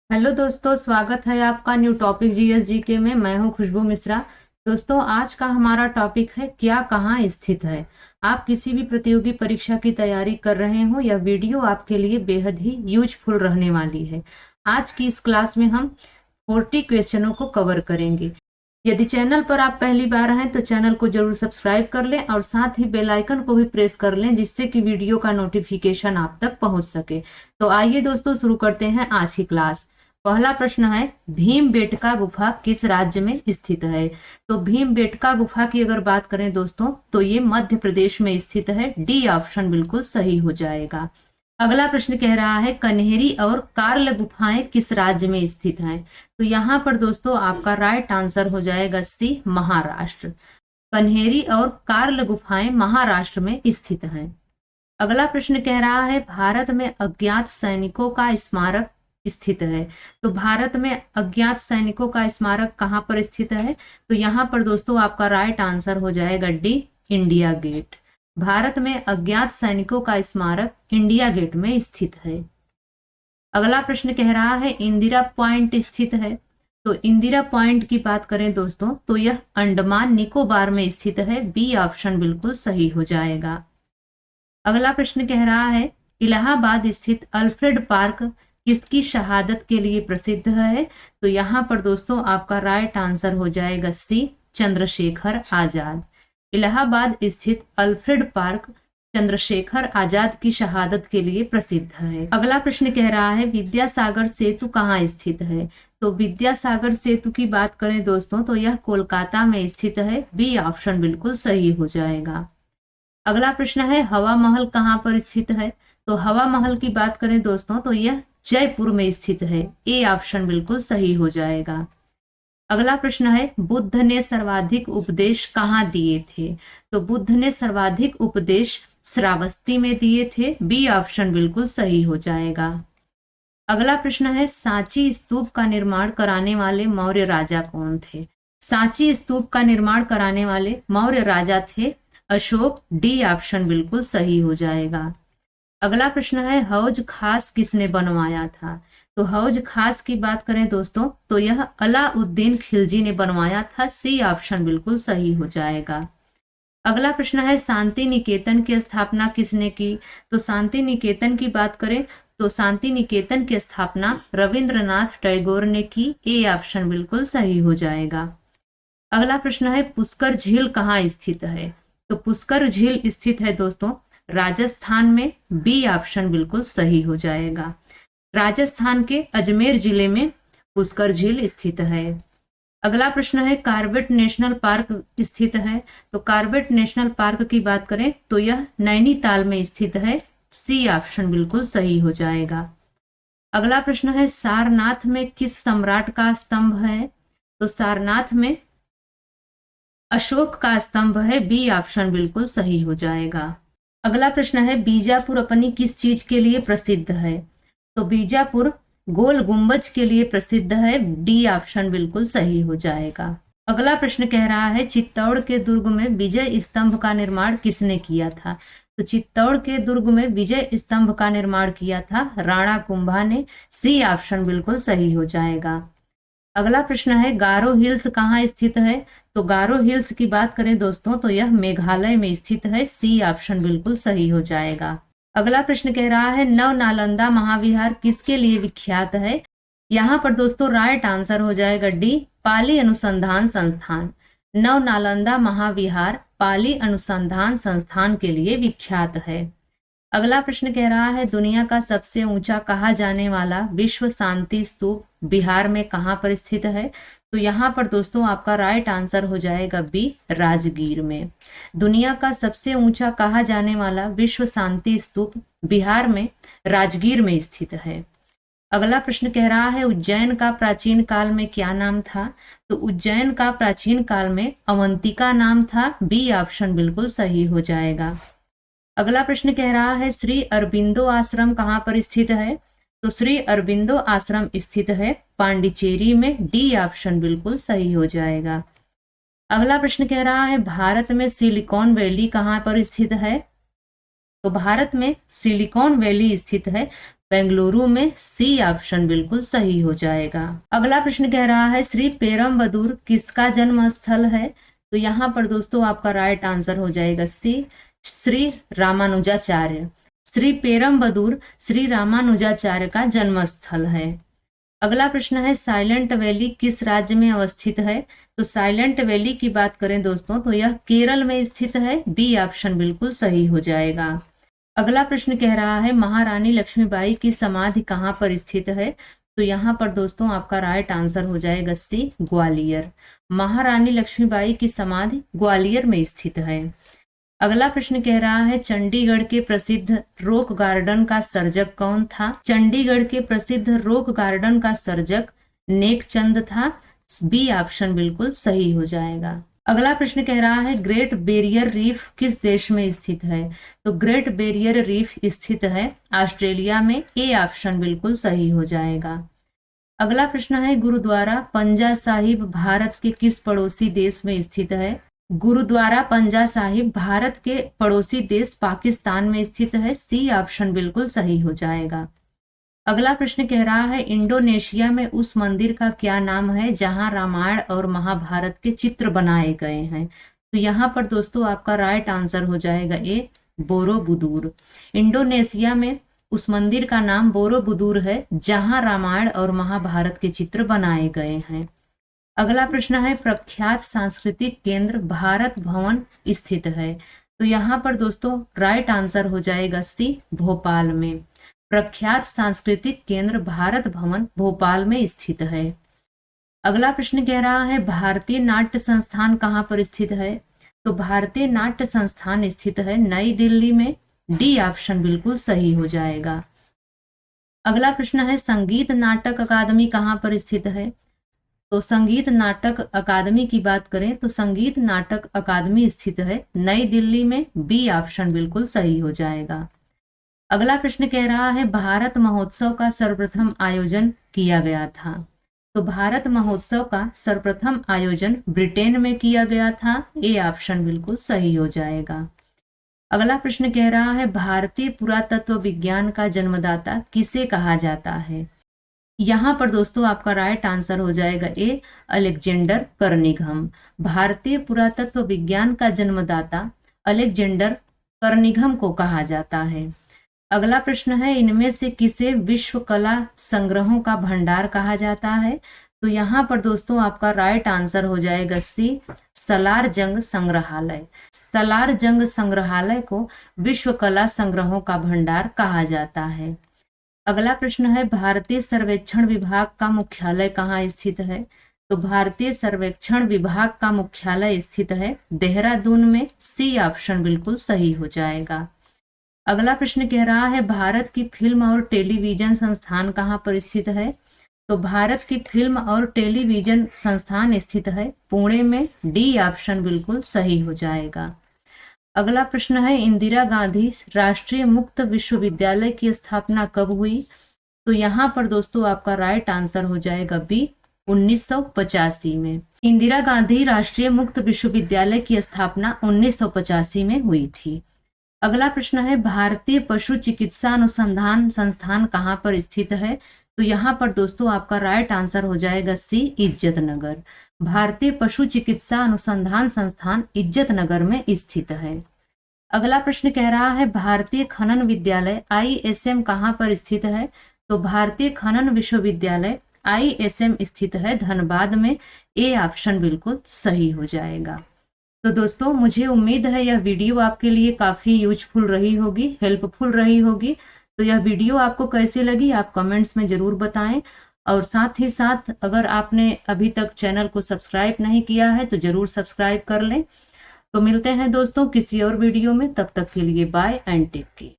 Hello दोस्तों, स्वागत है आपका न्यू टॉपिक जीएस जीके में। मैं हूं खुशबू मिश्रा। दोस्तों, आज का हमारा टॉपिक है क्या कहाँ स्थित है। आप किसी भी प्रतियोगी परीक्षा की तैयारी कर रहे हो, यह वीडियो आपके लिए बेहद ही यूजफुल रहने वाली है। आज की इस क्लास में हम 40 क्वेश्चनों को कवर करेंगे। यदि चैनल पर आप पहली बार हैं तो चैनल को जरूर सब्सक्राइब कर लें और साथ ही बेल आइकन को भी प्रेस कर लें, जिससे कि वीडियो का नोटिफिकेशन आप तक पहुंच सके। तो आइए दोस्तों, शुरू करते हैं आज की क्लास। पहला प्रश्न है, भीमबेटका गुफा किस राज्य में स्थित है। तो भीमबेटका गुफा की अगर बात करें दोस्तों, तो ये मध्य प्रदेश में स्थित है। डी ऑप्शन बिल्कुल सही हो जाएगा। अगला प्रश्न कह रहा है, कन्हेरी और कार्ल गुफाएं किस राज्य में स्थित हैं। तो यहाँ पर दोस्तों आपका राइट आंसर हो जाएगा सी, महाराष्ट्र। कन्हेरी और कार्ल गुफाएं महाराष्ट्र में स्थित हैं। अगला प्रश्न कह रहा है, भारत में अज्ञात सैनिकों का स्मारक स्थित है। तो भारत में अज्ञात सैनिकों का स्मारक कहाँ पर स्थित है। तो यहाँ पर दोस्तों आपका राइट आंसर हो जाएगा डी, इंडिया गेट। भारत में अज्ञात सैनिकों का स्मारक इंडिया गेट में स्थित है। अगला प्रश्न कह रहा है, इंदिरा पॉइंट स्थित है। तो इंदिरा पॉइंट की बात करें दोस्तों, तो यह अंडमान निकोबार में स्थित है। बी ऑप्शन बिल्कुल सही हो जाएगा। अगला प्रश्न कह रहा है, इलाहाबाद स्थित अल्फ्रेड पार्क किसकी शहादत के लिए प्रसिद्ध है। तो यहाँ पर दोस्तों आपका राइट आंसर हो जाएगा सी, चंद्रशेखर आजाद। इलाहाबाद स्थित अल्फ्रेड पार्क चंद्रशेखर आजाद की शहादत के लिए प्रसिद्ध है। अगला प्रश्न कह रहा है, विद्यासागर सेतु कहाँ स्थित है। तो विद्यासागर सेतु की बात करें दोस्तों, तो यह कोलकाता में स्थित है। बी ऑप्शन बिल्कुल सही हो जाएगा। अगला प्रश्न है, हवा महल कहाँ पर स्थित है। तो हवा महल की बात करें दोस्तों, तो यह जयपुर में स्थित है। ए ऑप्शन बिल्कुल सही हो जाएगा। अगला प्रश्न है, बुद्ध ने सर्वाधिक उपदेश कहाँ दिए थे। तो बुद्ध ने सर्वाधिक उपदेश श्रावस्ती में दिए थे। बी ऑप्शन बिल्कुल सही हो जाएगा। अगला प्रश्न है, सांची स्तूप का निर्माण कराने वाले मौर्य राजा कौन थे। सांची स्तूप का निर्माण कराने वाले मौर्य राजा थे अशोक। डी ऑप्शन बिल्कुल सही हो जाएगा। अगला प्रश्न है, हौज खास किसने बनवाया था। तो हौज खास की बात करें दोस्तों, तो यह अलाउद्दीन खिलजी ने बनवाया था। सी ऑप्शन बिल्कुल सही हो जाएगा। अगला प्रश्न है, शांति निकेतन की स्थापना किसने की। तो शांति निकेतन की बात करें तो शांति निकेतन की स्थापना रविंद्रनाथ टैगोर ने की। ए ऑप्शन बिल्कुल सही हो जाएगा। अगला प्रश्न है, पुष्कर झील कहाँ स्थित है। तो पुष्कर झील स्थित है दोस्तों राजस्थान में। बी ऑप्शन बिल्कुल सही हो जाएगा। राजस्थान के अजमेर जिले में पुष्कर झील स्थित है। अगला प्रश्न है, कार्बेट नेशनल पार्क स्थित है। तो कार्बेट नेशनल पार्क की बात करें तो यह नैनीताल में स्थित है। सी ऑप्शन बिल्कुल सही हो जाएगा। अगला प्रश्न है, सारनाथ में किस सम्राट का स्तंभ है। तो सारनाथ में अशोक का स्तंभ है। बी ऑप्शन बिल्कुल सही हो जाएगा। अगला प्रश्न है, बीजापुर अपनी किस चीज के लिए प्रसिद्ध है। तो बीजापुर गोल गुंबज के लिए प्रसिद्ध है। डी ऑप्शन बिल्कुल सही हो जाएगा। अगला प्रश्न कह रहा है, चित्तौड़ के दुर्ग में विजय स्तंभ का निर्माण किसने किया था। तो चित्तौड़ के दुर्ग में विजय स्तंभ का निर्माण किया था राणा कुंभा ने। सी ऑप्शन बिल्कुल सही हो जाएगा। अगला प्रश्न है, गारो हिल्स कहाँ स्थित है। तो गारो हिल्स की बात करें दोस्तों, तो यह मेघालय में स्थित है। सी ऑप्शन बिल्कुल सही हो जाएगा। अगला प्रश्न कह रहा है, नव नालंदा महाविहार किसके लिए विख्यात है। यहाँ पर दोस्तों राइट आंसर हो जाएगा डी, पाली अनुसंधान संस्थान। नव नालंदा महाविहार पाली अनुसंधान संस्थान के लिए विख्यात है। अगला प्रश्न कह रहा है, दुनिया का सबसे ऊंचा कहा जाने वाला विश्व शांति स्तूप बिहार में कहाँ पर स्थित है। तो यहाँ पर दोस्तों आपका राइट आंसर हो जाएगा बी, राजगीर में। दुनिया का सबसे ऊंचा कहा जाने वाला विश्व शांति स्तूप बिहार में राजगीर में स्थित है। अगला प्रश्न कह रहा है, उज्जैन का प्राचीन काल में क्या नाम था। तो उज्जैन का प्राचीन काल में अवंतिका नाम था। बी ऑप्शन बिल्कुल सही हो जाएगा। अगला प्रश्न कह रहा है, श्री अरबिंदो आश्रम कहाँ पर स्थित है। तो श्री अरबिंदो आश्रम स्थित है पांडिचेरी में। डी ऑप्शन बिल्कुल सही हो जाएगा। अगला प्रश्न कह रहा है, भारत में सिलिकॉन वैली कहाँ पर स्थित है। तो भारत में सिलिकॉन वैली स्थित है बेंगलुरु में, सी ऑप्शन बिल्कुल सही हो जाएगा। अगला प्रश्न कह रहा है श्री पेरम्बदूर किसका जन्म स्थल है? तो यहाँ पर दोस्तों आपका राइट आंसर हो जाएगा सी, श्री रामानुजाचार्य। श्री पेरम्बदूर श्री रामानुजाचार्य का जन्म स्थल है। अगला प्रश्न है साइलेंट वैली किस राज्य में अवस्थित है? तो साइलेंट वैली की बात करें दोस्तों तो यह केरल में स्थित है, बी ऑप्शन बिल्कुल सही हो जाएगा। अगला प्रश्न कह रहा है महारानी लक्ष्मीबाई की समाधि कहाँ पर स्थित है? तो यहाँ पर दोस्तों आपका राइट आंसर हो जाएगा सी, ग्वालियर। महारानी लक्ष्मीबाई की समाधि ग्वालियर में स्थित है। अगला प्रश्न कह रहा है चंडीगढ़ के प्रसिद्ध रॉक गार्डन का सर्जक कौन था? चंडीगढ़ के प्रसिद्ध रॉक गार्डन का सर्जक नेकचंद था, बी ऑप्शन बिल्कुल सही हो जाएगा। अगला प्रश्न कह रहा है ग्रेट बैरियर रीफ किस देश में स्थित है? तो ग्रेट बैरियर रीफ स्थित है ऑस्ट्रेलिया में, ए ऑप्शन बिल्कुल सही हो जाएगा। अगला प्रश्न है गुरुद्वारा पंजा साहिब भारत के किस पड़ोसी देश में स्थित है? गुरुद्वारा पंजा साहिब भारत के पड़ोसी देश पाकिस्तान में स्थित है, सी ऑप्शन बिल्कुल सही हो जाएगा। अगला प्रश्न कह रहा है इंडोनेशिया में उस मंदिर का क्या नाम है जहां रामायण और महाभारत के चित्र बनाए गए हैं? तो यहाँ पर दोस्तों आपका राइट आंसर हो जाएगा ए, बोरोबुदूर। इंडोनेशिया में उस मंदिर का नाम बोरोबुदूर है जहां रामायण और महाभारत के चित्र बनाए गए हैं। अगला प्रश्न है प्रख्यात सांस्कृतिक केंद्र भारत भवन स्थित है? तो यहाँ पर दोस्तों राइट आंसर हो जाएगा सी, भोपाल में। प्रख्यात सांस्कृतिक केंद्र भारत भवन भोपाल में स्थित है। अगला प्रश्न कह रहा है भारतीय नाट्य संस्थान कहाँ पर स्थित है? तो भारतीय नाट्य संस्थान स्थित है नई दिल्ली में, डी ऑप्शन बिल्कुल सही हो जाएगा। अगला प्रश्न है संगीत नाटक अकादमी कहाँ पर स्थित है? तो संगीत नाटक अकादमी की बात करें तो संगीत नाटक अकादमी स्थित है नई दिल्ली में, बी ऑप्शन बिल्कुल सही हो जाएगा। अगला प्रश्न कह रहा है भारत महोत्सव का सर्वप्रथम आयोजन किया गया था? तो भारत महोत्सव का सर्वप्रथम आयोजन ब्रिटेन में किया गया था, ए ऑप्शन बिल्कुल सही हो जाएगा। अगला प्रश्न कह रहा है भारतीय पुरातत्व विज्ञान का जन्मदाता किसे कहा जाता है? यहाँ पर दोस्तों आपका राइट आंसर हो जाएगा ए, अलेक्जेंडर कर्निघम। भारतीय पुरातत्व विज्ञान का जन्मदाता अलेक्जेंडर कर्निघम को कहा जाता है। अगला प्रश्न है इनमें से किसे विश्व कला संग्रहों का भंडार कहा जाता है? तो यहाँ पर दोस्तों आपका राइट आंसर हो जाएगा सी, सलार जंग संग्रहालय। सलार जंग संग्रहालय को विश्व कला संग्रहों का भंडार कहा जाता है। अगला प्रश्न है भारतीय सर्वेक्षण विभाग का मुख्यालय कहाँ स्थित है? तो भारतीय सर्वेक्षण विभाग का मुख्यालय स्थित है देहरादून में, सी ऑप्शन बिल्कुल सही हो जाएगा। अगला प्रश्न कह रहा है भारत की फिल्म और टेलीविजन संस्थान कहाँ पर स्थित है? तो भारत की फिल्म और टेलीविजन संस्थान स्थित है पुणे में, डी ऑप्शन बिल्कुल सही हो जाएगा। अगला प्रश्न है इंदिरा गांधी राष्ट्रीय मुक्त विश्वविद्यालय की स्थापना कब हुई? तो यहाँ पर दोस्तों आपका राइट आंसर हो जाएगा बी, 1985 में। इंदिरा गांधी राष्ट्रीय मुक्त विश्वविद्यालय की स्थापना 1985 में हुई थी। अगला प्रश्न है भारतीय पशु चिकित्सा अनुसंधान संस्थान कहाँ पर स्थित है? तो यहाँ पर दोस्तों आपका राइट आंसर हो जाएगा सी, इज्जतनगर। भारतीय पशु चिकित्सा अनुसंधान संस्थान इज्जतनगर में स्थित है। अगला प्रश्न कह रहा है भारतीय खनन विद्यालय ISM कहाँ पर स्थित है? तो भारतीय खनन विश्वविद्यालय ISM स्थित है धनबाद में, ए ऑप्शन बिल्कुल सही हो जाएगा। तो दोस्तों मुझे उम्मीद है यह वीडियो आपके लिए काफ़ी यूजफुल रही होगी, हेल्पफुल रही होगी। तो यह वीडियो आपको कैसी लगी आप कमेंट्स में ज़रूर बताएं, और साथ ही साथ अगर आपने अभी तक चैनल को सब्सक्राइब नहीं किया है तो ज़रूर सब्सक्राइब कर लें। तो मिलते हैं दोस्तों किसी और वीडियो में, तब तक के लिए बाय एंड टेक केयर।